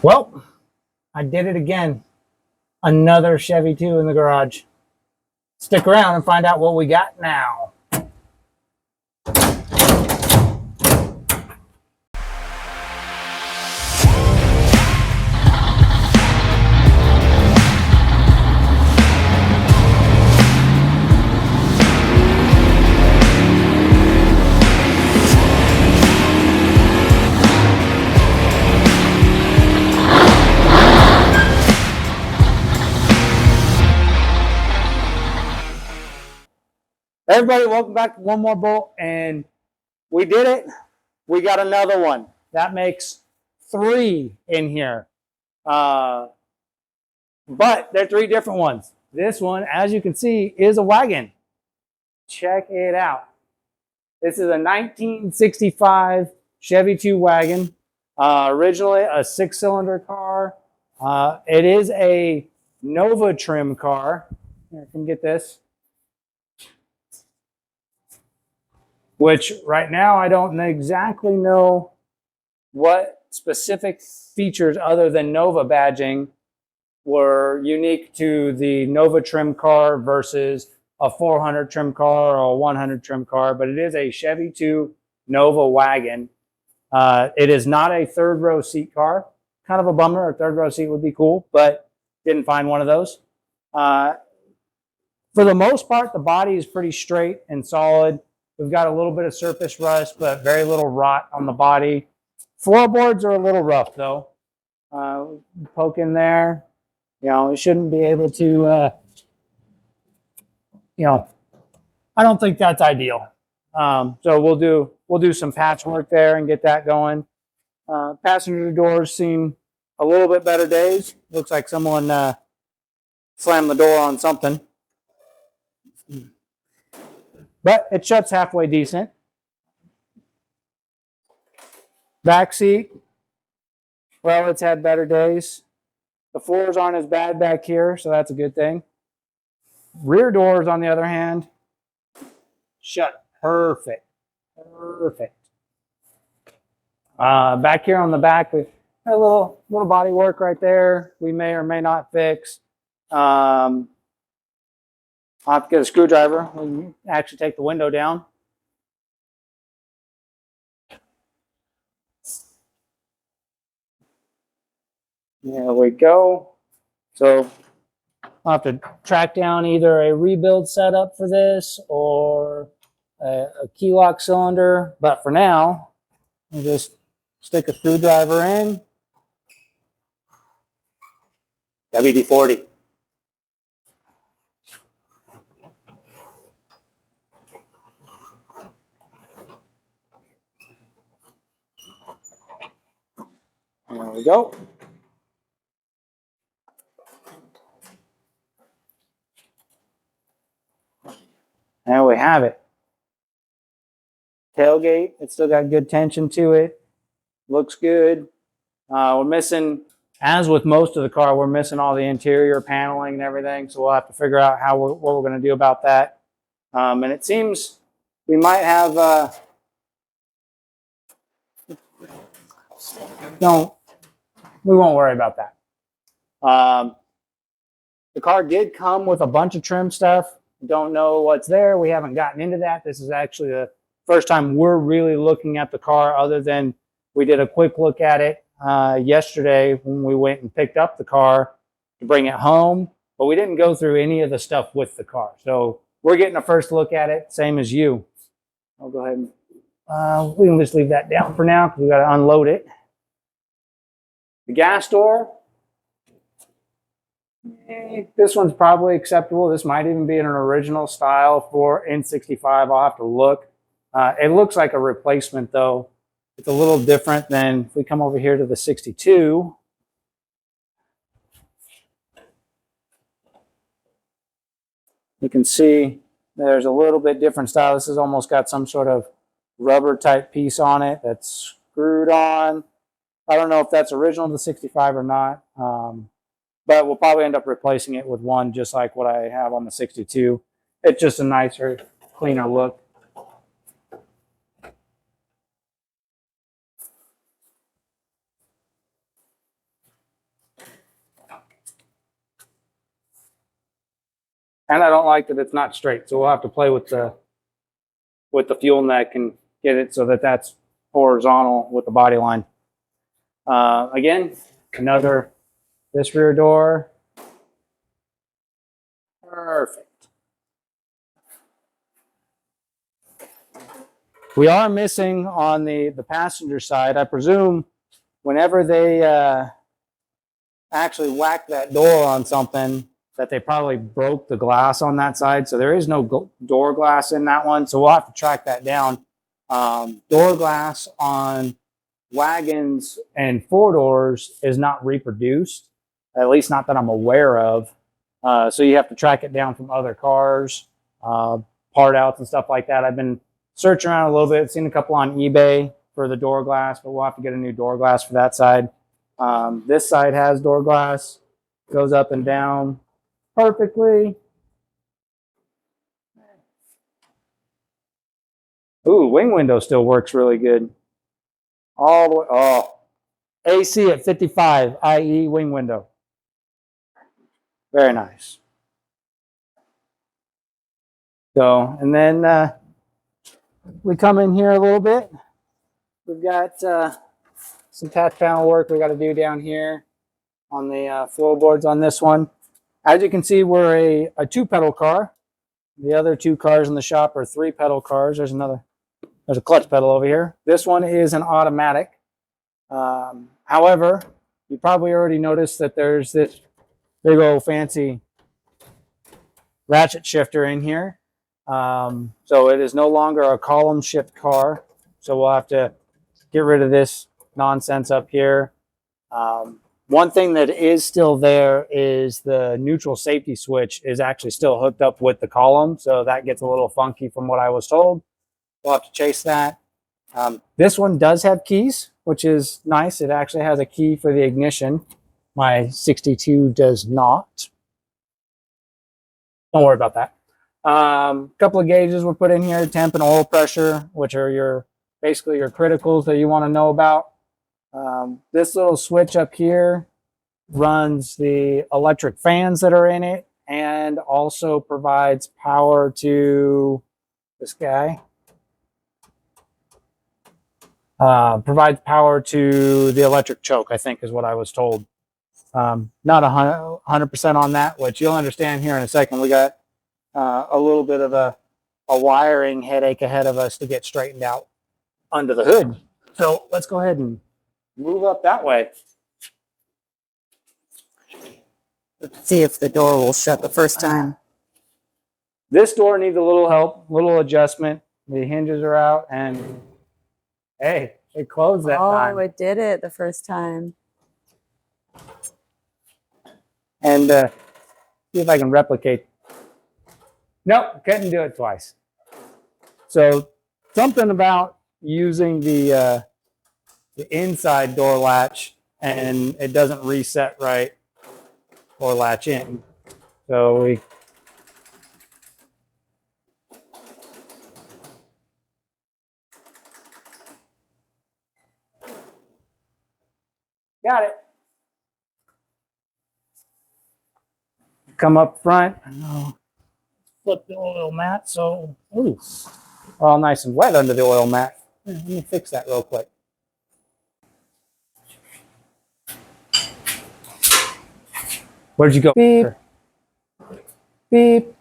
Well, I did it again. Another Chevy 2 in the garage. Stick around and find out what we got now. Everybody, welcome back to One More Bolt, and we did it. We got another one. That makes 3 in here. But they're 3 different ones. This one, as you can see, is a wagon. Check it out. This is a 1965 Chevy 2 wagon. Originally a 6-cylinder car. It is a Nova trim car. Here, I can get this. Which right now I don't exactly know what specific features other than Nova badging were unique to the Nova trim car versus a 400 trim car or a 100 trim car, but it is a Chevy 2 Nova wagon. It is not a 3rd row seat car. Kind of a bummer. A 3rd row seat would be cool, but didn't find one of those. For the most part, the body is pretty straight and solid. We've got a little bit of surface rust, but very little rot on the body. Floorboards are a little rough, though. Poke in there. You know, it shouldn't be able to, I don't think that's ideal. So we'll do some patchwork there and get that going. Passenger doors seen a little bit better days. Looks like someone slammed the door on something. But it shuts halfway decent. Back seat, well, it's had better days. The floors aren't as bad back here, so that's a good thing. Rear doors, on the other hand, shut perfect. Perfect. Back here on the back, we have a little body work right there. We may or may not fix. I'll have to get a screwdriver and actually take the window down. There we go. So I'll have to track down either a rebuild setup for this or a key lock cylinder. But for now, I'll just stick a screwdriver in. WD-40. There we go. There we have it. Tailgate, it's still got good tension to it. Looks good. We're missing, as with most of the car, we're missing all the interior paneling and everything, so we'll have to figure out what we're going to do about that. And it seems we might have... we won't worry about that. The car did come with a bunch of trim stuff. Don't know what's there. We haven't gotten into that. This is actually the first time we're really looking at the car, other than we did a quick look at it yesterday when we went and picked up the car to bring it home. But we didn't go through any of the stuff with the car. So we're getting a first look at it, same as you. I'll go ahead and we can just leave that down for now because we got to unload it. The gas door, this one's probably acceptable. This might even be an original style for N65. I'll have to look. It looks like a replacement, though. It's a little different than if we come over here to the 62. You can see there's a little bit different style. This has almost got some sort of rubber type piece on it that's screwed on. I don't know if that's original to the 65 or not, but we'll probably end up replacing it with one just like what I have on the 62. It's just a nicer, cleaner look. And I don't like that it's not straight. So we'll have to play with the fuel neck and get it so that that's horizontal with the body line. Again, this rear door. Perfect. We are missing on the passenger side. I presume whenever they actually whacked that door on something, that they probably broke the glass on that side. So there is no door glass in that one. So we'll have to track that down. Door glass on wagons and four doors is not reproduced, at least not that I'm aware of. So you have to track it down from other cars, part outs and stuff like that. I've been searching around a little bit, seen a couple on eBay for the door glass, but we'll have to get a new door glass for that side. This side has door glass, goes up and down perfectly. Ooh, wing window still works really good. All the way, oh, AC at 55, i.e. wing window. Very nice. So, and then we come in here a little bit. We've got some patch panel work we got to do down here on the floorboards on this one. As you can see, we're a two-pedal car. The other two cars in the shop are three-pedal cars. There's a clutch pedal over here. This one is an automatic. However, you probably already noticed that there's this big old fancy ratchet shifter in here. So it is no longer a column shift car. So we'll have to get rid of this nonsense up here. One thing that is still there is the neutral safety switch is actually still hooked up with the column. So that gets a little funky from what I was told. We'll have to chase that. This one does have keys, which is nice. It actually has a key for the ignition. My 62 does not. Don't worry about that. A couple of gauges were put in here, temp and oil pressure, which are basically your criticals that you want to know about. This little switch up here runs the electric fans that are in it and also provides power to this guy. Provides power to the electric choke, I think is what I was told. Not 100% on that, which you'll understand here in a second. We got a little bit of a wiring headache ahead of us to get straightened out under the hood. So let's go ahead and move up that way. Let's see if the door will shut the first time. This door needs a little help, little adjustment. The hinges are out and hey, it closed that time. Oh, it did it the first time. And see if I can replicate. Nope, couldn't do it twice. So something about using the inside door latch and it doesn't reset right or latch in. So we got it. Come up front. Flip the oil mat. So, ooh, all nice and wet under the oil mat. Let me fix that real quick. Where'd you go? Beep. Beep.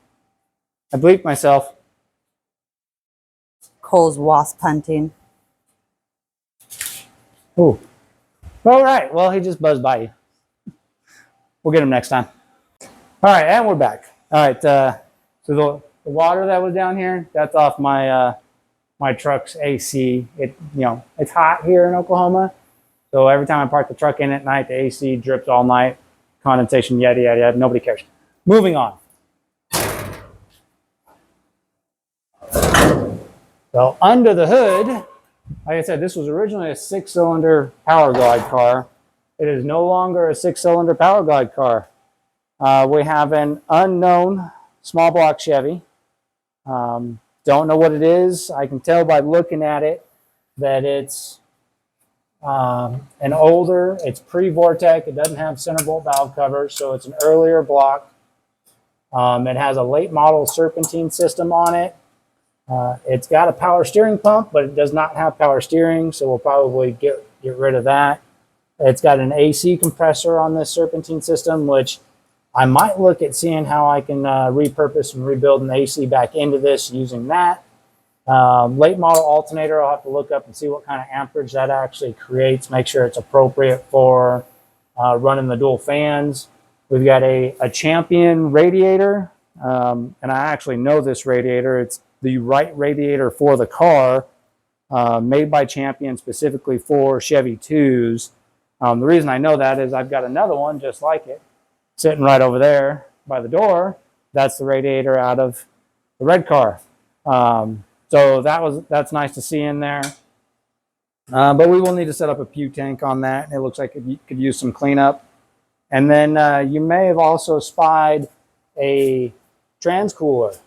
I bleeped myself. Cole's wasp hunting. Ooh. All right. Well, he just buzzed by you. We'll get him next time. All right, and we're back. All right. So the water that was down here, that's off my my truck's AC. It's hot here in Oklahoma, so every time I park the truck in at night, the AC drips all night. Condensation, yada yada yada. Nobody cares. Moving on. So under the hood, like I said, this was originally a 6-cylinder Power Glide car. It is no longer a 6-cylinder Power Glide car. We have an unknown small block Chevy. Don't know what it is. I can tell by looking at it that it's it's pre-Vortec. It doesn't have center bolt valve covers, so it's an earlier block. It has a late model serpentine system on it. It's got a power steering pump, but it does not have power steering, so we'll probably get rid of that. It's got an AC compressor on this serpentine system, which I might look at seeing how I can repurpose and rebuild an AC back into this using that. Late model alternator, I'll have to look up and see what kind of amperage that actually creates, make sure it's appropriate for running the dual fans. We've got a Champion radiator, and I actually know this radiator. It's the right radiator for the car, made by Champion specifically for Chevy 2s. The reason I know that is I've got another one just like it sitting right over there by the door. That's the radiator out of the red car. So that's nice to see in there. But we will need to set up a Pew tank on that. It looks like it could use some cleanup. And then you may have also spied a transcooler.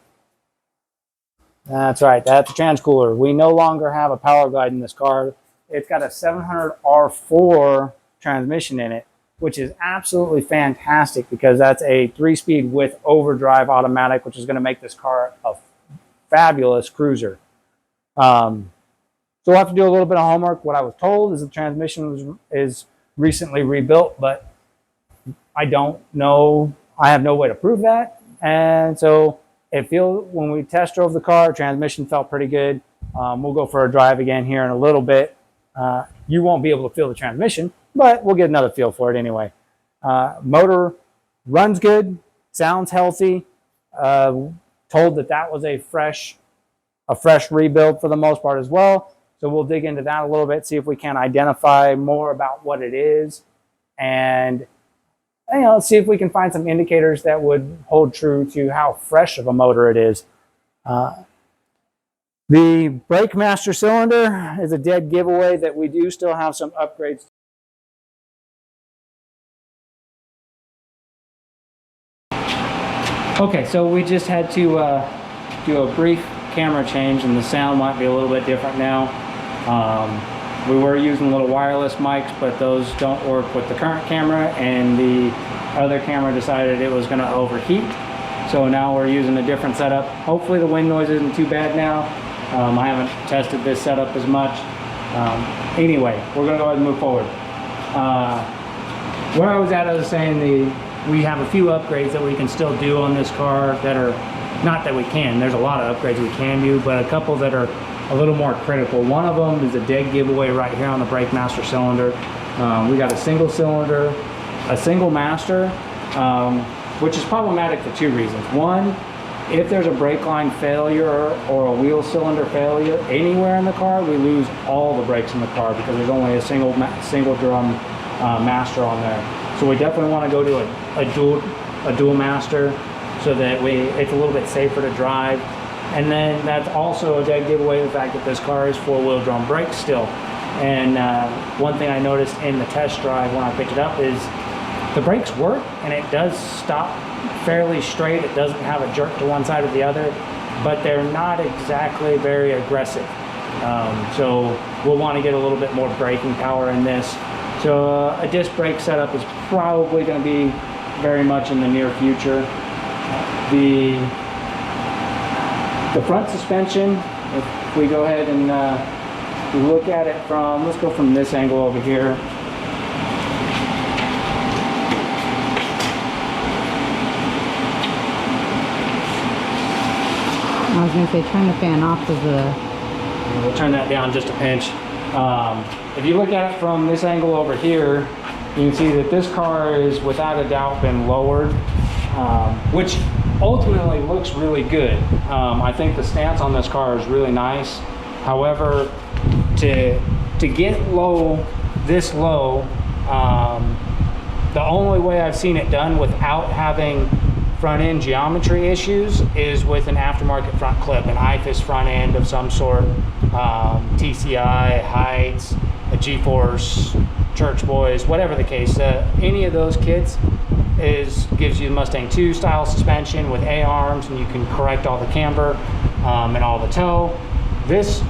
That's right, that's a transcooler. We no longer have a power glide in this car. It's got a 700R4 transmission in it, which is absolutely fantastic because that's a 3-speed with overdrive automatic, which is going to make this car a fabulous cruiser. So we'll have to do a little bit of homework. What I was told is the transmission is recently rebuilt, but I don't know. I have no way to prove that. And so when we test drove the car, transmission felt pretty good. We'll go for a drive again here in a little bit. You won't be able to feel the transmission, but we'll get another feel for it anyway. Motor runs good, sounds healthy. Told that was a fresh rebuild for the most part as well. So we'll dig into that a little bit, see if we can identify more about what it is, and see if we can find some indicators that would hold true to how fresh of a motor it is. The brake master cylinder is a dead giveaway that we do still have some upgrades. Okay, so we just had to do a brief camera change, and the sound might be a little bit different now. We were using little wireless mics, but those don't work with the current camera, and the other camera decided it was going to overheat. So now we're using a different setup. Hopefully the wind noise isn't too bad now. I haven't tested this setup as much. Anyway, we're going to go ahead and move forward. Where I was at, I was saying we have a few upgrades that we can still do on this car that are, not that we can, there's a lot of upgrades we can do, but a couple that are a little more critical. One of them is a dead giveaway right here on the brake master cylinder. We got a single cylinder, a single master, which is problematic for two reasons. One, if there's a brake line failure or a wheel cylinder failure anywhere in the car, we lose all the brakes in the car because there's only a single drum master on there. So we definitely want to go to a dual master so that it's a little bit safer to drive. And then that's also a dead giveaway, the fact that this car is 4-wheel drum brakes still. And one thing I noticed in the test drive when I picked it up is the brakes work and it does stop fairly straight. It doesn't have a jerk to one side or the other, but they're not exactly very aggressive. So we'll want to get a little bit more braking power in this. So a disc brake setup is probably going to be very much in the near future. The front suspension, if we go ahead and look at it from, let's go from this angle over here. I was going to say, turn the fan off of the... We'll turn that down just a pinch. If you look at it from this angle over here, you can see that this car is without a doubt been lowered, which ultimately looks really good. I think the stance on this car is really nice. However, to get this low, the only way I've seen it done without having front end geometry issues is with an aftermarket front clip, an IFAS front end of some sort, TCI, Heights, a G-Force, Church Boys, whatever the case. Any of those kits gives you the Mustang 2 style suspension with A-arms, and you can correct all the camber and all the toe. This,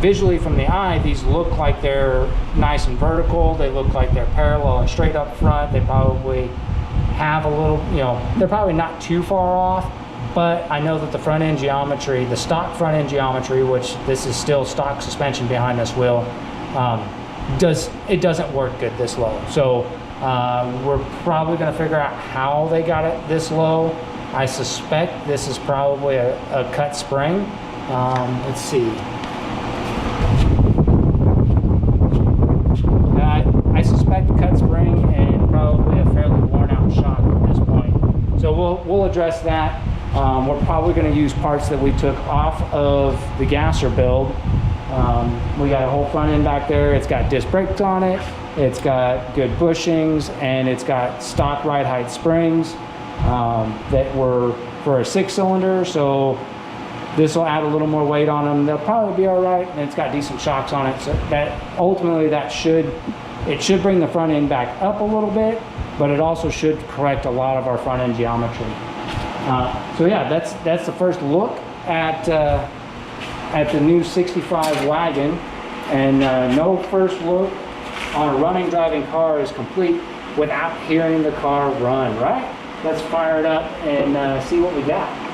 visually from the eye, these look like they're nice and vertical. They look like they're parallel and straight up front. They probably have a little, you know, they're probably not too far off, but I know that the front end geometry, the stock front end geometry, which this is still stock suspension behind this wheel, doesn't work good this low. So we're probably going to figure out how they got it this low. I suspect this is probably a cut spring. Let's see. I suspect cut spring and probably a fairly worn out shock at this point. So we'll address that. We're probably going to use parts that we took off of the gasser build. We got a whole front end back there. It's got disc brakes on it. It's got good bushings, and it's got stock ride height springs that were for a 6-cylinder. So this will add a little more weight on them. They'll probably be all right, and it's got decent shocks on it. So that ultimately it should bring the front end back up a little bit, but it also should correct a lot of our front end geometry. So yeah, that's the first look at the new 65 wagon, and no first look on a running driving car is complete without hearing the car run, right? Let's fire it up and see what we got.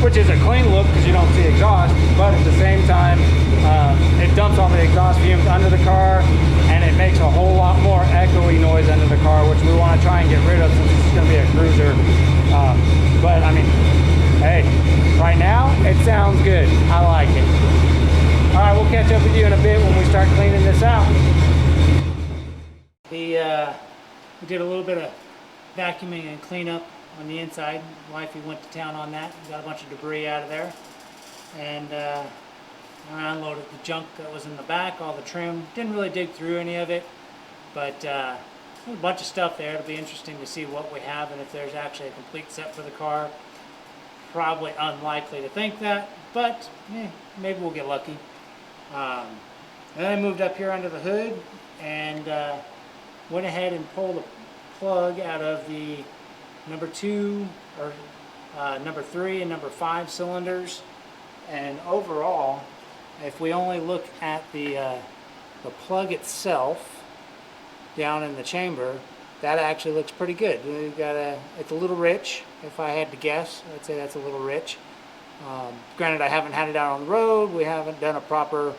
Which is a clean look because you don't see exhaust, but at the same time, it dumps all the exhaust fumes under the car, and it makes a whole lot more echoey noise under the car, which we want to try and get rid of since this is going to be a cruiser. But I mean, hey, right now it sounds good. I like it. All right, we'll catch up with you in a bit when we start cleaning this out. We did a little bit of vacuuming and cleanup on the inside. Wifey went to town on that, got a bunch of debris out of there, and I unloaded the junk that was in the back, all the trim. Didn't really dig through any of it, but there's a bunch of stuff there. It'll be interesting to see what we have and if there's actually a complete set for the car. Probably unlikely to think that, but maybe we'll get lucky. And then I moved up here under the hood and went ahead and pulled the plug out of the number 2 or number 3 and number 5 cylinders. And overall, if we only look at the plug itself down in the chamber, that actually looks pretty good. We've got it's a little rich. If I had to guess, I'd say that's a little rich. Granted, I haven't had it out on the road. We haven't done a proper,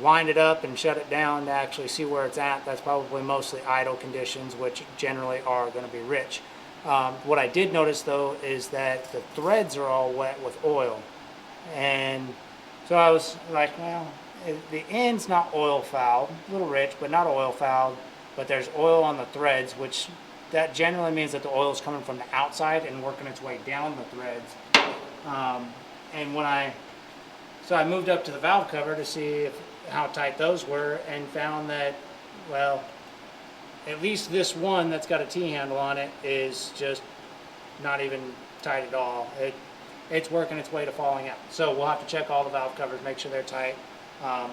wind it up and shut it down to actually see where it's at. That's probably mostly idle conditions, which generally are going to be rich. What I did notice though is that the threads are all wet with oil, and so I was like, well, the end's not oil fouled, a little rich, but not oil fouled, but there's oil on the threads, which that generally means that the oil is coming from the outside and working its way down the threads. And so I moved up to the valve cover to see how tight those were, and found that, well, at least this one that's got a T-handle on it is just not even tight at all. It's working its way to falling out. So we'll have to check all the valve covers, make sure they're tight.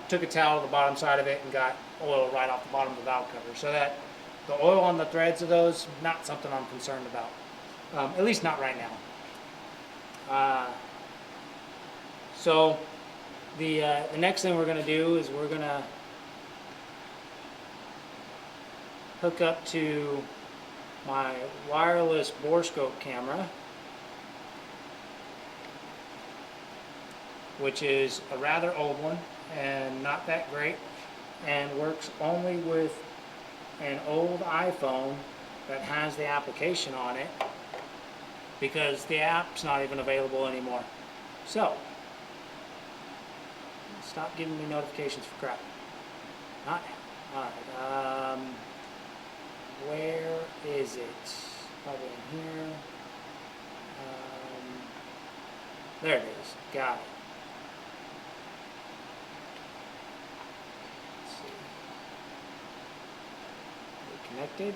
Took a towel to the bottom side of it and got oil right off the bottom of the valve cover. So that the oil on the threads of those, not something I'm concerned about. At least not right now. So the next thing we're going to do is we're going to hook up to my wireless borescope camera, which is a rather old one and not that great, and works only with an old iPhone that has the application on it, because the app's not even available anymore. So, stop giving me notifications for crap. Not now. Alright, where is it? Probably in here. There it is. Got it. Let's see. We're connected.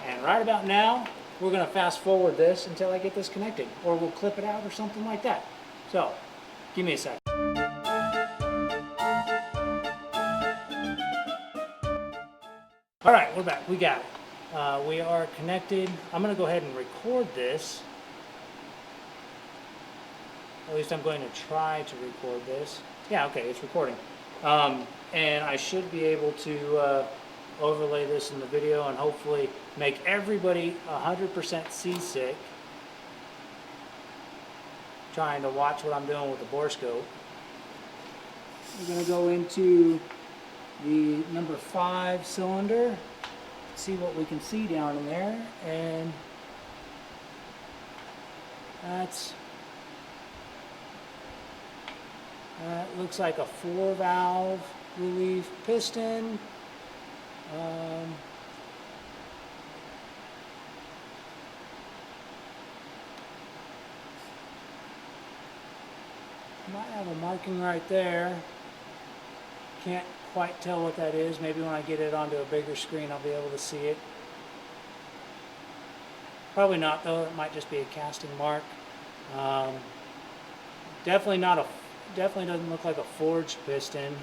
And right about now, we're going to fast forward this until I get this connected, or we'll clip it out or something like that. So, give me a second. All right, we're back. We got it. We are connected. I'm going to go ahead and record this. At least I'm going to try to record this. Yeah, okay, it's recording. And I should be able to overlay this in the video and hopefully make everybody 100% seasick trying to watch what I'm doing with the borescope. We're going to go into the number 5 cylinder, see what we can see down in there, and that looks like a 4-valve relief piston. Might have a marking right there. Can't quite tell what that is. Maybe when I get it onto a bigger screen I'll be able to see it. Probably not though, it might just be a casting mark. Definitely doesn't look like a forged piston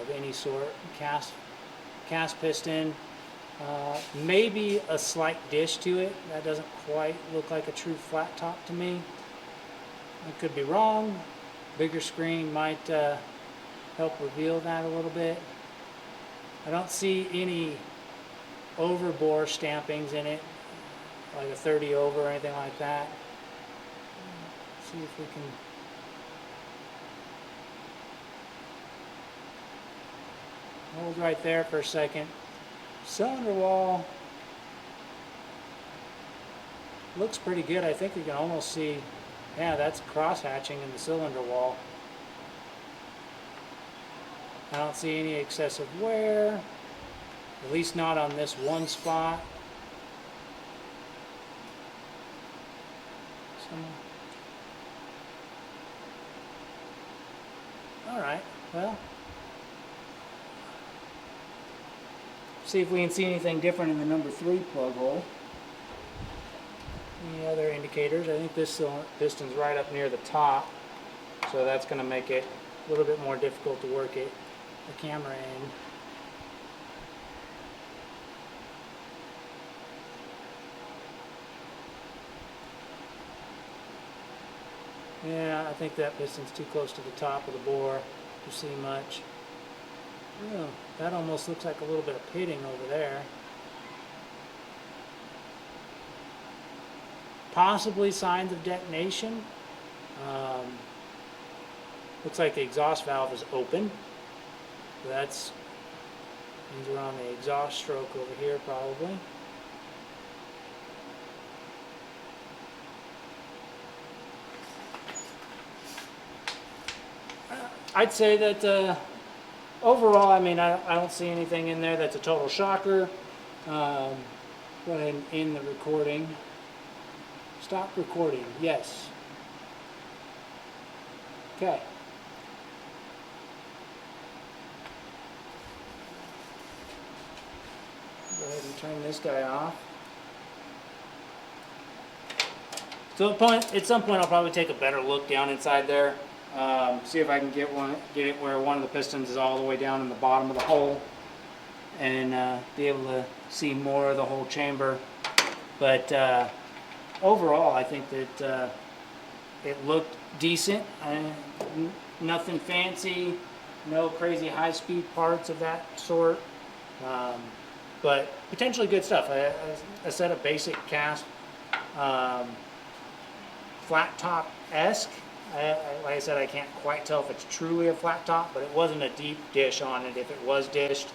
of any sort. Cast piston. Maybe a slight dish to it. That doesn't quite look like a true flat top to me. I could be wrong. Bigger screen might help reveal that a little bit. I don't see any overbore stampings in it, like a 30 over or anything like that. Let's see if we can. Hold right there for a second. Cylinder wall looks pretty good. I think you can almost see, yeah, that's cross hatching in the cylinder wall. I don't see any excessive wear, at least not on this one spot. All right, well, see if we can see anything different in the number 3 plug hole. Any other indicators? I think this piston's right up near the top, so that's going to make it a little bit more difficult to work the camera in. Yeah, I think that piston's too close to the top of the bore to see much. Oh, that almost looks like a little bit of pitting over there. Possibly signs of detonation. Looks like the exhaust valve is open. So that's means we're on the exhaust stroke over here probably. I'd say that overall, I mean, I don't see anything in there that's a total shocker. Go ahead and end the recording. Stop recording. Yes. Okay. Go ahead and turn this guy off. So at some point I'll probably take a better look down inside there. See if I can get it where one of the pistons is all the way down in the bottom of the hole, and be able to see more of the whole chamber. But overall, I think that it looked decent. Nothing fancy, no crazy high-speed parts of that sort, but potentially good stuff. A set of basic cast, flat top-esque. Like I said, I can't quite tell if it's truly a flat top, but it wasn't a deep dish on it. If it was dished,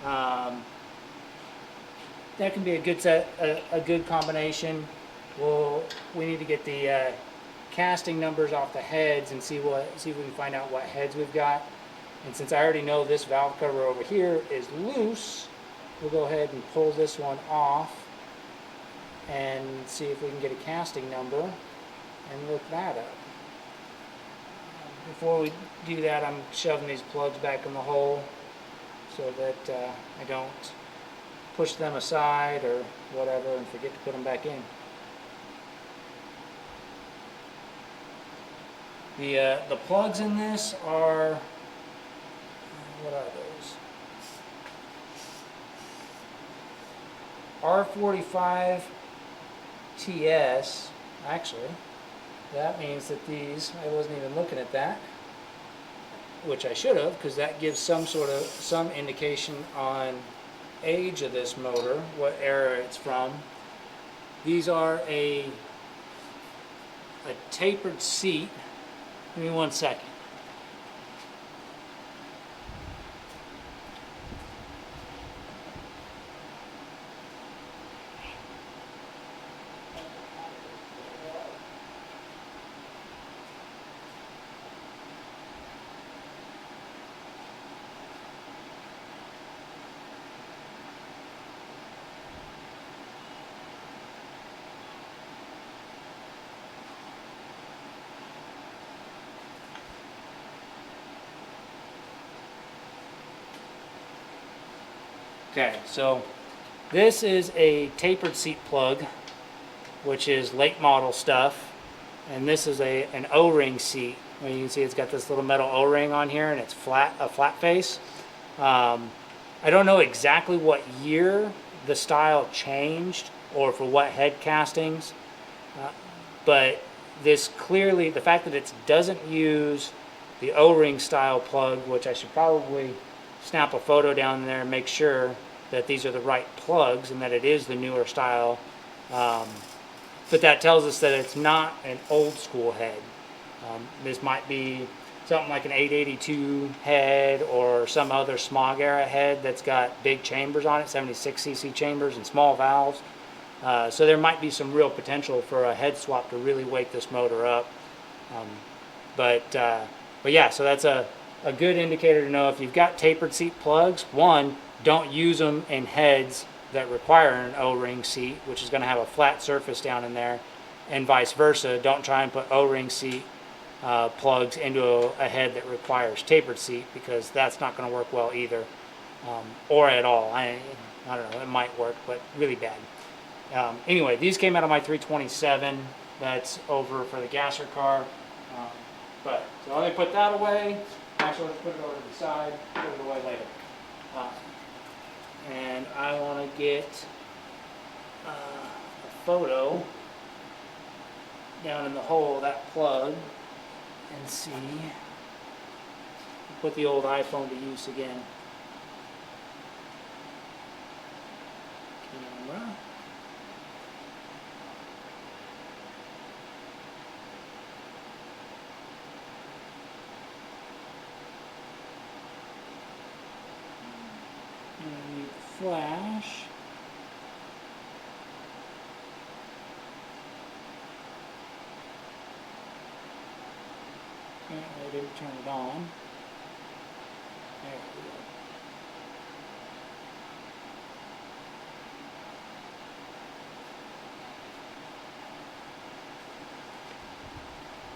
that can be a good set, a good combination. We need to get the casting numbers off the heads and see if we can find out what heads we've got. And since I already know this valve cover over here is loose, we'll go ahead and pull this one off and see if we can get a casting number and look that up. Before we do that, I'm shoving these plugs back in the hole so that I don't push them aside or whatever and forget to put them back in. The plugs in this are, what are those? R45 TS. Actually, that means that these, I wasn't even looking at that, which I should have, because that gives some indication on age of this motor, what era it's from. These are a tapered seat. Give me 1 second. Okay, so this is a tapered seat plug, which is late model stuff, and this is an O-ring seat. Well, you can see it's got this little metal O-ring on here, and it's a flat face. I don't know exactly what year the style changed or for what head castings, but this clearly, the fact that it doesn't use the O-ring style plug, which I should probably snap a photo down there and make sure that these are the right plugs and that it is the newer style. But that tells us that it's not an old school head. This might be something like an 882 head or some other smog era head that's got big chambers on it, 76cc chambers and small valves. So there might be some real potential for a head swap to really wake this motor up. But yeah, so that's a good indicator to know if you've got tapered seat plugs. One, don't use them in heads that require an O-ring seat, which is going to have a flat surface down in there, and vice versa. Don't try and put O-ring seat plugs into a head that requires tapered seat, because that's not going to work well either, or at all. I don't know, it might work, but really bad. Anyway, these came out of my 327. That's over for the gasser car. So let me put that away. Actually, let's put it over to the side, put it away later. And I want to get a photo down in the hole of that plug and see. Put the old iPhone to use again. Camera. Flash. Apparently I didn't turn it on. There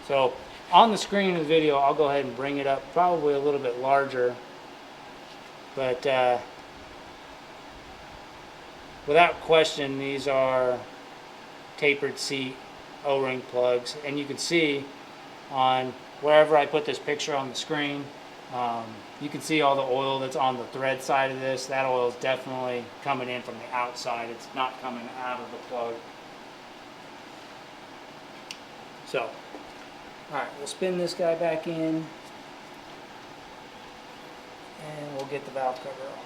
So on the screen of the video, I'll go ahead and bring it up probably a little bit larger, but without question, these are tapered seat O-ring plugs, and you can see on wherever I put this picture on the screen, you can see all the oil that's on the thread side of this. That oil is definitely coming in from the outside. It's not coming out of the plug. So, all right, we'll spin this guy back in, and we'll get the valve cover off.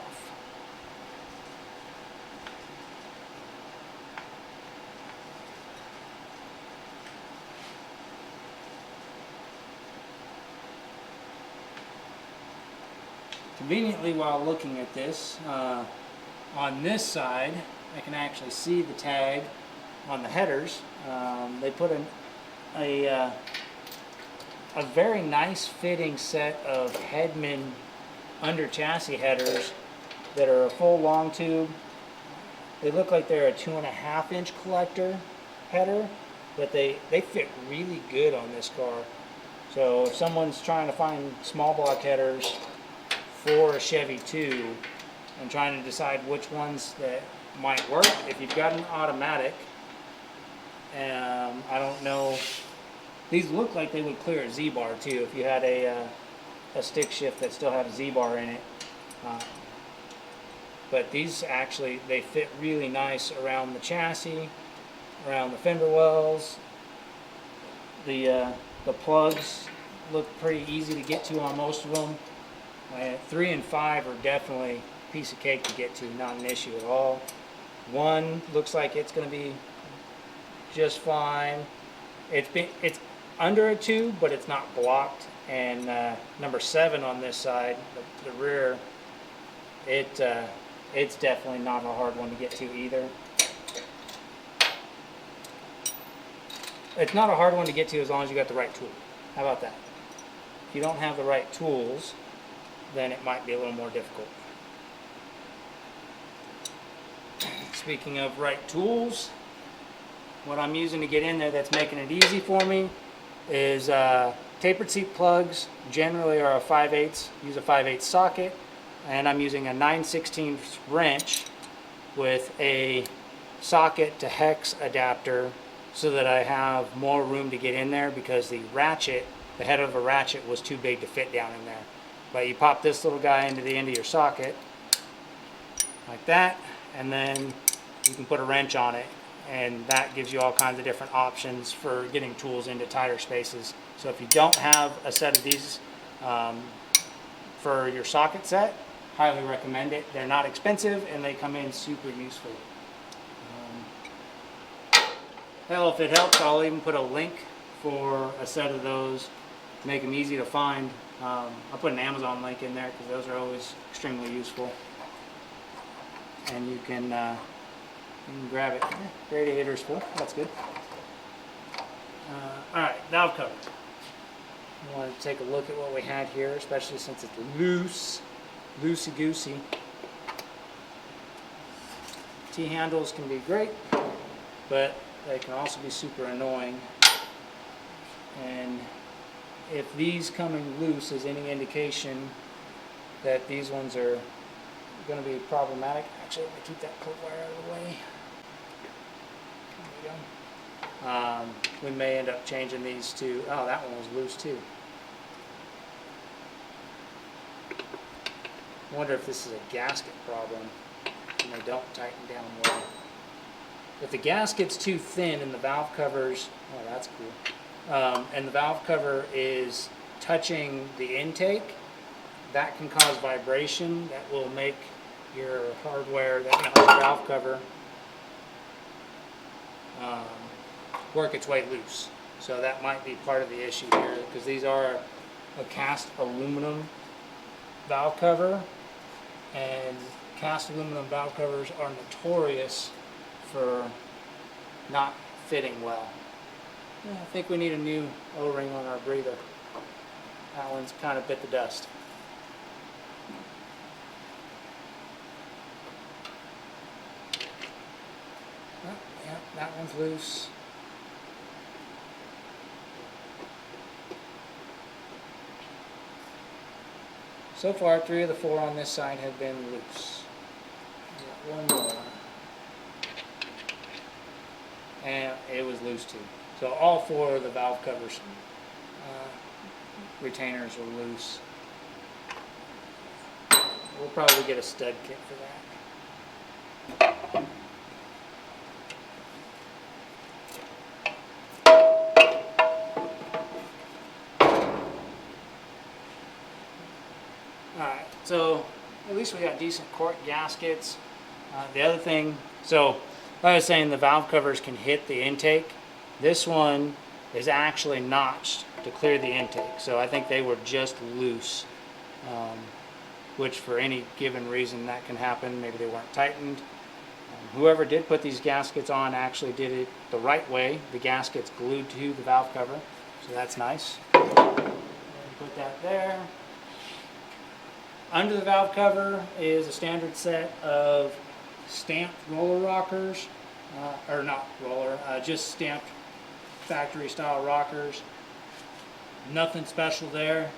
Conveniently, while looking at this, on this side, I can actually see the tag on the headers. They put a very nice fitting set of Hedman under chassis headers that are a full long tube. They look like they're a 2.5 inch collector header, but they fit really good on this car. So if someone's trying to find small block headers for a Chevy 2 and trying to decide which ones that might work, if you've got an automatic, I don't know, these look like they would clear a Z-bar too if you had a stick shift that still had a Z-bar in it. But these actually, they fit really nice around the chassis, around the fender wells. The plugs look pretty easy to get to on most of them. 3 and 5 are definitely a piece of cake to get to, not an issue at all. 1 looks like it's going to be just fine. It's under a tube, but it's not blocked. And number 7 on this side, the rear, it's definitely not a hard one to get to either. It's not a hard one to get to as long as you got the right tool. How about that? If you don't have the right tools, then it might be a little more difficult. Speaking of right tools, what I'm using to get in there that's making it easy for me is tapered seat plugs. Generally are a 5/8, use a 5/8 socket, and I'm using a 9/16 wrench with a socket to hex adapter so that I have more room to get in there, because the ratchet, the head of a ratchet was too big to fit down in there. But you pop this little guy into the end of your socket like that, and then you can put a wrench on it, and that gives you all kinds of different options for getting tools into tighter spaces. So if you don't have a set of these for your socket set, highly recommend it. They're not expensive and they come in super useful. Hell, if it helps, I'll even put a link for a set of those to make them easy to find. I'll put an Amazon link in there because those are always extremely useful. And you can grab it. Radiator's full, that's good. Alright, valve cover. I want to take a look at what we had here, especially since it's loose, loosey-goosey. T-handles can be great, but they can also be super annoying. And if these coming loose is any indication that these ones are going to be problematic, actually, let me keep that coat wire out of the way. There we go. We may end up changing these to, oh, that one was loose too. I wonder if this is a gasket problem and they don't tighten down well. If the gasket's too thin and the valve covers, oh, that's cool, and the valve cover is touching the intake, that can cause vibration that will make your hardware, that your valve cover, work its way loose. So that might be part of the issue here, because these are a cast aluminum valve cover, and cast aluminum valve covers are notorious for not fitting well. Yeah, I think we need a new O-ring on our breather. That one's kind of bit the dust. Oh, yeah, that one's loose. So far, 3 of the 4 on this side have been loose. One more. And it was loose too. So all 4 of the valve covers retainers are loose. We'll probably get a stud kit for that. Alright, so at least we got decent cork gaskets. The other thing, so like I was saying, the valve covers can hit the intake. This one is actually notched to clear the intake, so I think they were just loose, which for any given reason that can happen. Maybe they weren't tightened. Whoever did put these gaskets on actually did it the right way. The gasket's glued to the valve cover, so that's nice. Put that there. Under the valve cover is a standard set of stamped roller rockers, or not roller, just stamped factory style rockers. Nothing special there.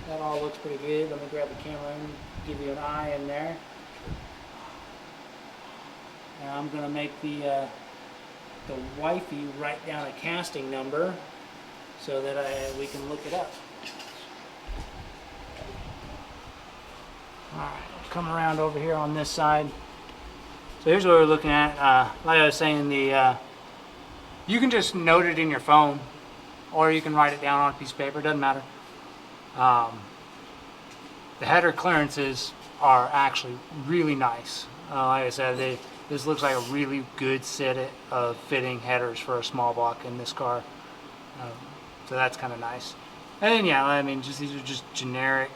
That all looks pretty good. Let me grab the camera and give you an eye in there. Now I'm going to make the wifey write down a casting number so that we can look it up. Alright, come around over here on this side. So here's what we're looking at. Like I was saying, you can just note it in your phone, or you can write it down on a piece of paper. It doesn't matter. The header clearances are actually really nice. Like I said, this looks like a really good set of fitting headers for a small block in this car. So that's kind of nice. And then, yeah, I mean, these are just generic,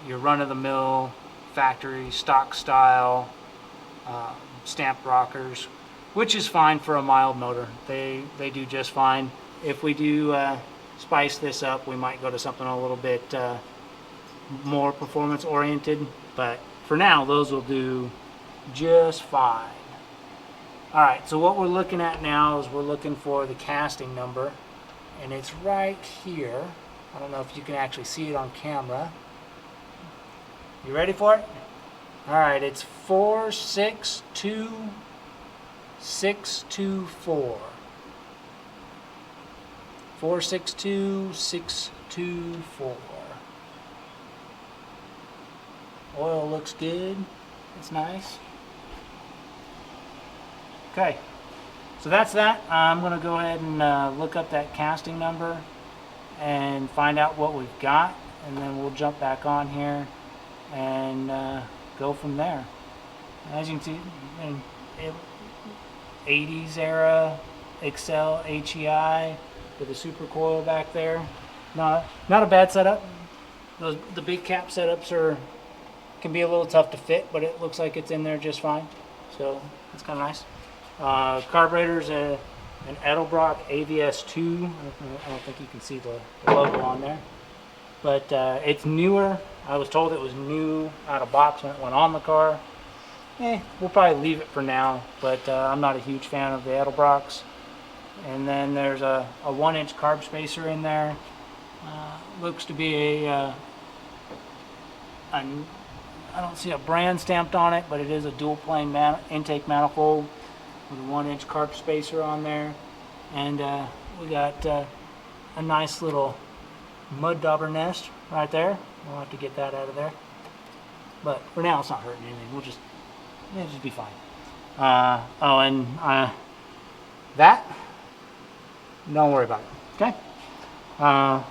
your run-of-the-mill factory stock style stamped rockers, which is fine for a mild motor. They do just fine. If we do spice this up, we might go to something a little bit more performance oriented, but for now those will do just fine. Alright, so what we're looking at now is we're looking for the casting number, and it's right here. I don't know if you can actually see it on camera. You ready for it? Alright, it's 462624. 462624. Oil looks good. It's nice. Okay, so that's that. I'm going to go ahead and look up that casting number and find out what we've got, and then we'll jump back on here and go from there. As you can see, 80s era Excel HEI with a super coil back there. Not a bad setup. The big cap setups can be a little tough to fit, but it looks like it's in there just fine. So that's kind of nice. Carburetor's an Edelbrock AVS2. I don't think you can see the logo on there, but it's newer. I was told it was new out of box when it went on the car. We'll probably leave it for now, but I'm not a huge fan of the Edelbrocks. And then there's a 1-inch carb spacer in there. Looks to be I don't see a brand stamped on it, but it is a dual plane intake manifold with a 1-inch carb spacer on there. And we got a nice little mud dauber nest right there. We'll have to get that out of there. But for now, it's not hurting anything. It'll just be fine. That, don't worry about it, okay?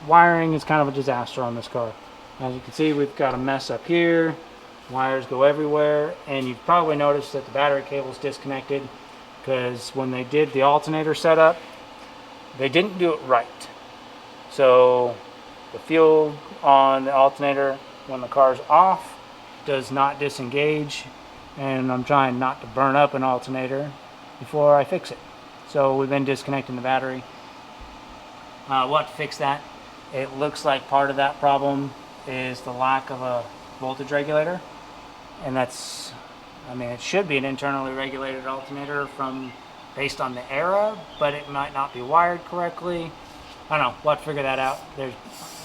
Wiring is kind of a disaster on this car. As you can see, we've got a mess up here. Wires go everywhere, and you've probably noticed that the battery cable is disconnected because when they did the alternator setup, they didn't do it right. So the fuel on the alternator when the car's off does not disengage, and I'm trying not to burn up an alternator before I fix it. So we've been disconnecting the battery. We'll have to fix that. It looks like part of that problem is the lack of a voltage regulator, and that's, I mean, it should be an internally regulated alternator from based on the era, but it might not be wired correctly. I don't know, we'll have to figure that out. There's,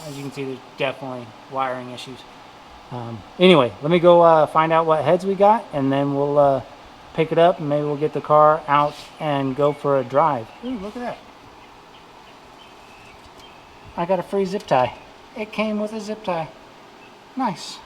as you can see, there's definitely wiring issues. Anyway, let me go find out what heads we got, and then we'll pick it up, and maybe we'll get the car out and go for a drive. Ooh, look at that. I got a free zip tie. It came with a zip tie. Nice.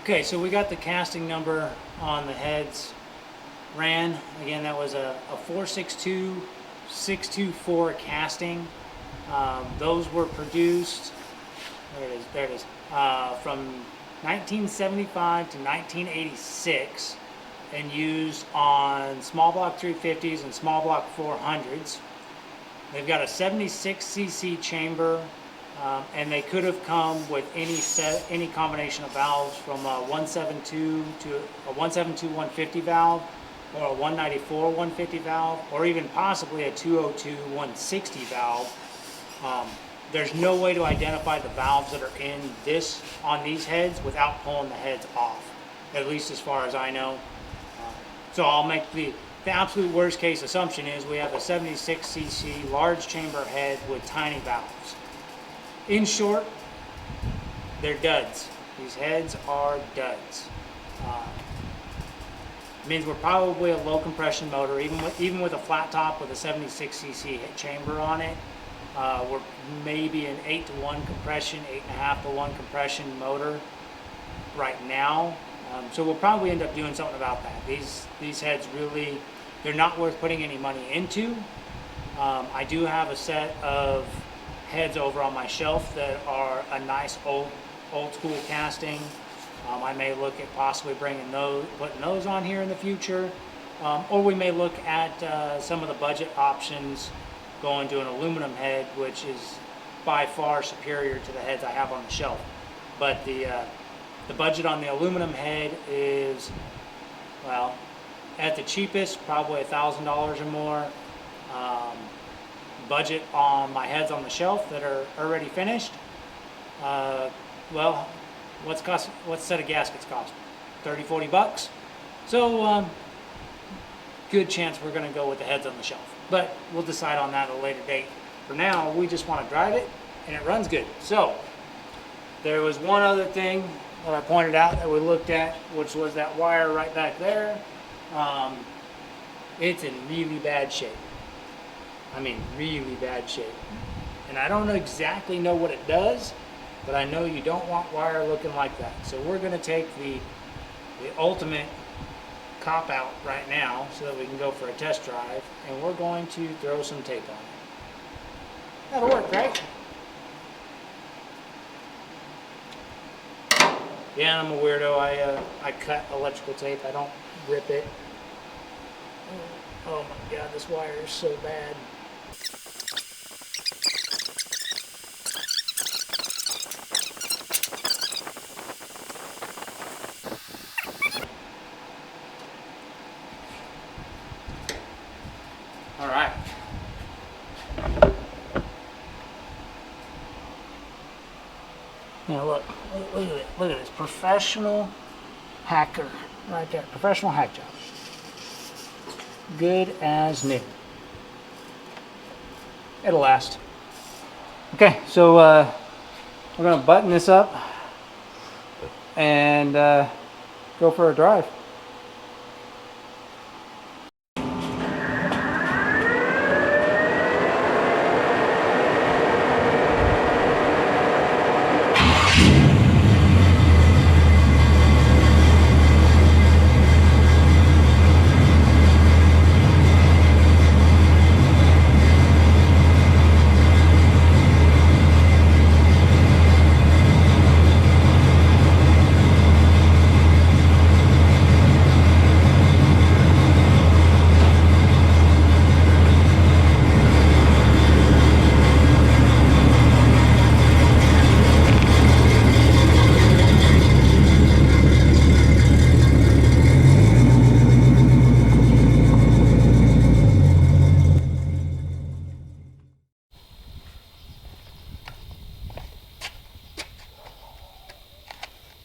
Okay, so we got the casting number on the heads ran. Again, that was a 462624 casting. Those were produced, there it is, from 1975 to 1986 and used on small block 350s and small block 400s. They've got a 76cc chamber. And they could have come with any combination of valves, from a 172 to a 172 150 valve, or a 194 150 valve, or even possibly a 202 160 valve. There's no way to identify the valves that are on these heads without pulling the heads off, at least as far as I know. So I'll make the absolute worst case assumption is we have a 76cc large chamber head with tiny valves. In short, they're duds. These heads are duds. Means we're probably a low compression motor, even with a flat top with a 76cc chamber on it. We're maybe an 8-to-1 compression, 8.5-to-1 compression motor right now. So we'll probably end up doing something about that. These heads really, they're not worth putting any money into. I do have a set of heads over on my shelf that are a nice old school casting. I may look at possibly putting those on here in the future, or we may look at some of the budget options, going to an aluminum head, which is by far superior to the heads I have on the shelf. But the budget on the aluminum head is, well, at the cheapest, probably $1,000 or more. Budget on my heads on the shelf that are already finished, well, what's a set of gaskets cost? 30-40 bucks. So good chance we're going to go with the heads on the shelf, but we'll decide on that at a later date. For now, we just want to drive it, and it runs good. So there was one other thing that I pointed out that we looked at, which was that wire right back there. It's in really bad shape. I mean, really bad shape. And I don't exactly know what it does, but I know you don't want wire looking like that. So we're going to take the ultimate cop out right now so that we can go for a test drive, and we're going to throw some tape on it. That'll work, right? Yeah, I'm a weirdo. I cut electrical tape. I don't rip it. Oh my God, this wire is so bad. All right. Now look at it. Look at this professional hacker right there. Professional hack job. Good as new. It'll last. Okay, so we're gonna button this up and go for a drive.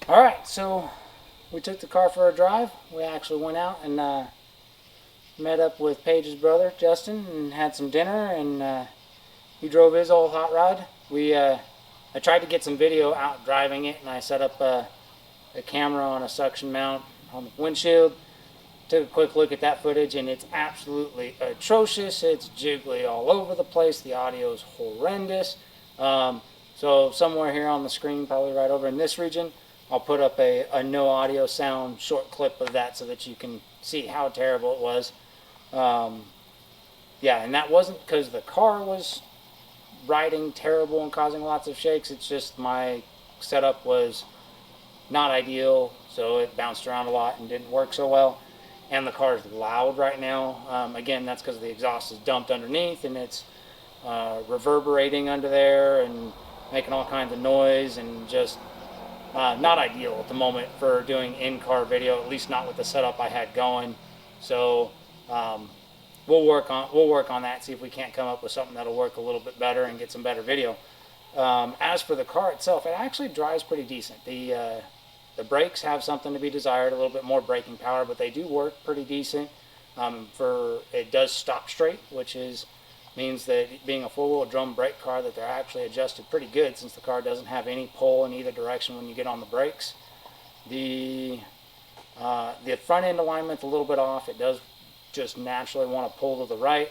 All right, so we took the car for a drive. We actually went out and met up with Paige's brother, Justin, and had some dinner, and he drove his old hot rod. I tried to get some video out driving it, and I set up a camera on a suction mount on the windshield. Took a quick look at that footage, and it's absolutely atrocious. It's jiggly all over the place. The audio is horrendous. So somewhere here on the screen, probably right over in this region, I'll put up a no audio sound short clip of that so that you can see how terrible it was. Yeah, and that wasn't because the car was riding terrible and causing lots of shakes. It's just my setup was not ideal, so it bounced around a lot and didn't work so well. And the car is loud right now. Again, that's because the exhaust is dumped underneath and it's reverberating under there and making all kinds of noise, and just not ideal at the moment for doing in-car video, at least not with the setup I had going. So we'll work on that, see if we can't come up with something that'll work a little bit better and get some better video. As for the car itself, it actually drives pretty decent. The brakes have something to be desired, a little bit more braking power, but they do work pretty decent. It does stop straight, which means that being a four-wheel drum brake car, that they're actually adjusted pretty good, since the car doesn't have any pull in either direction when you get on the brakes. The front end alignment's a little bit off. It does just naturally want to pull to the right.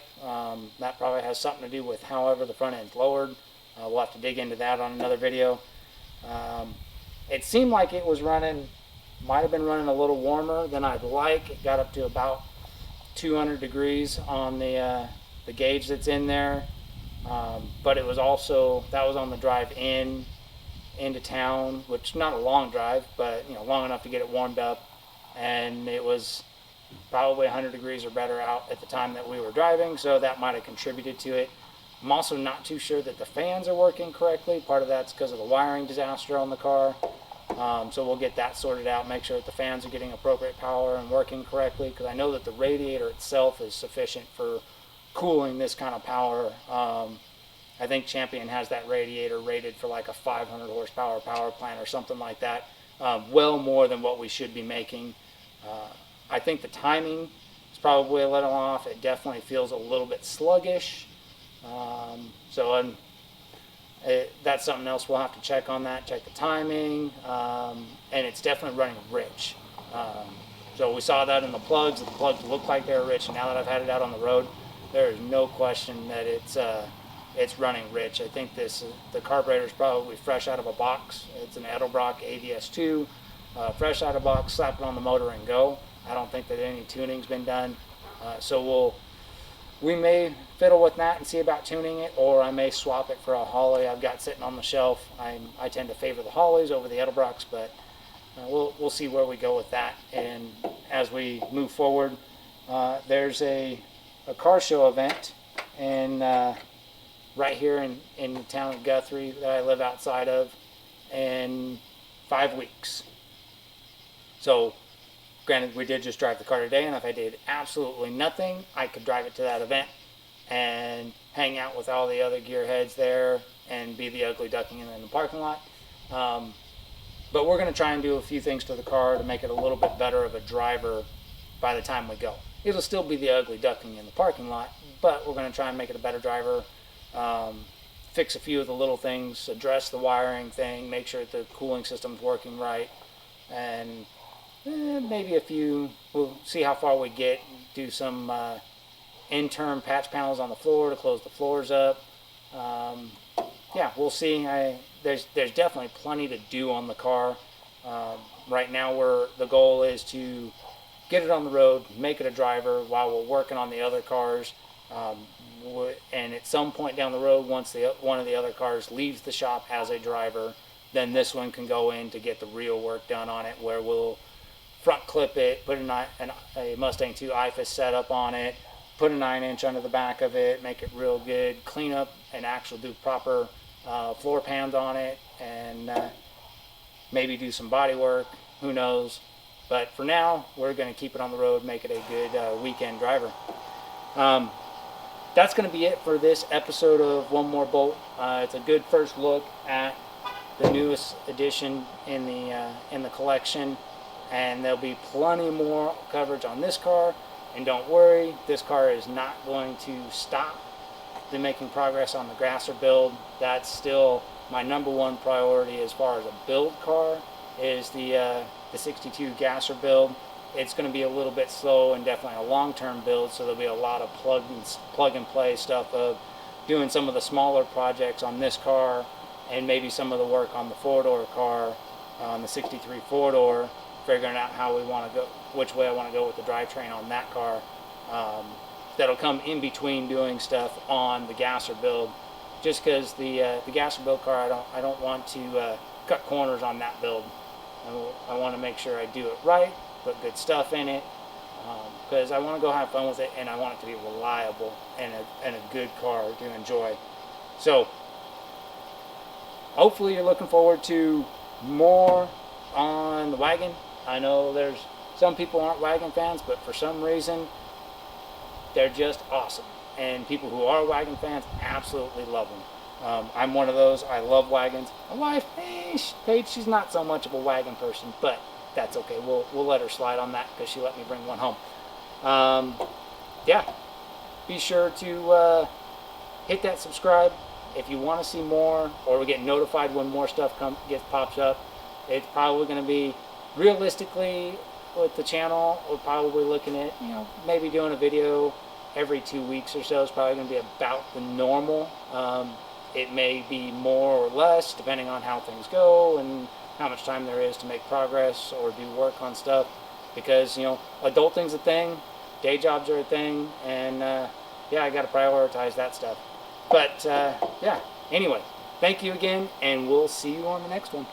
That probably has something to do with however the front end's lowered. We'll have to dig into that on another video. It seemed like it was might have been running a little warmer than I'd like. It got up to about 200 degrees on the gauge that's in there. But it was also, that was on the drive into town, which not a long drive, but long enough to get it warmed up. And it was probably 100 degrees or better out at the time that we were driving, so that might have contributed to it. I'm also not too sure that the fans are working correctly. Part of that's because of the wiring disaster on the car. So we'll get that sorted out, make sure that the fans are getting appropriate power and working correctly, because I know that the radiator itself is sufficient for cooling this kind of power. I think Champion has that radiator rated for like a 500 horsepower power plant or something like that. Well more than what we should be making. I think the timing is probably a little off. It definitely feels a little bit sluggish. That's something else we'll have to check on that, check the timing, and it's definitely running rich. So we saw that in the plugs. The plugs looked like they were rich, and now that I've had it out on the road, there is no question that it's running rich. I think the carburetor is probably fresh out of a box. It's an Edelbrock AVS2, fresh out of box, slap it on the motor and go. I don't think that any tuning's been done. So we may fiddle with that and see about tuning it, or I may swap it for a Holly I've got sitting on the shelf. I tend to favor the Hollys over the Edelbrocks, but we'll see where we go with that. And as we move forward, there's a car show event right here in the town of Guthrie that I live outside of in 5 weeks. So granted, we did just drive the car today, and if I did absolutely nothing, I could drive it to that event and hang out with all the other gearheads there and be the ugly duckling in the parking lot. But we're going to try and do a few things to the car to make it a little bit better of a driver by the time we go. It'll still be the ugly duckling in the parking lot, but we're going to try and make it a better driver, fix a few of the little things, address the wiring thing, make sure that the cooling system's working right, and maybe we'll see how far we get, do some in-turn patch panels on the floor to close the floors up. Yeah, we'll see. There's definitely plenty to do on the car. Right now the goal is to get it on the road, make it a driver while we're working on the other cars. And at some point down the road, once one of the other cars leaves the shop as a driver, then this one can go in to get the real work done on it, where we'll front clip it, put a Mustang 2 IFAS setup on it, put a 9-inch under the back of it, make it real good, clean up and actually do proper floor pans on it, and maybe do some body work, who knows. But for now, we're going to keep it on the road, make it a good weekend driver. That's going to be it for this episode of One More Bolt. It's a good first look at the newest edition in the collection, and there'll be plenty more coverage on this car. And don't worry, this car is not going to stop the making progress on the Gasser build. That's still my #1 priority as far as a build car, is the 62 Gasser build. It's going to be a little bit slow and definitely a long-term build, so there'll be a lot of plug and play stuff of doing some of the smaller projects on this car, and maybe some of the work on the four-door car, on the 63 four-door, figuring out how we want to go, which way I want to go with the drivetrain on that car. That'll come in between doing stuff on the Gasser build, just because the Gasser build car, I don't want to cut corners on that build. I want to make sure I do it right, put good stuff in it, because I want to go have fun with it, and I want it to be reliable and a good car to enjoy. So hopefully you're looking forward to more on the wagon. I know there's some people aren't wagon fans, but for some reason they're just awesome, and people who are wagon fans absolutely love them. I'm one of those. I love wagons. My wife, Paige, she's not so much of a wagon person, but that's okay. We'll let her slide on that because she let me bring one home. Yeah, be sure to hit that subscribe if you want to see more, or we get notified when more stuff pops up. It's probably going to be, realistically, with the channel, we're probably looking at, maybe doing a video every 2 weeks or so. Is probably going to be about the normal. It may be more or less depending on how things go and how much time there is to make progress or do work on stuff, because adulting's a thing, day jobs are a thing, and yeah, I got to prioritize that stuff. But yeah, anyway, thank you again, and we'll see you on the next one.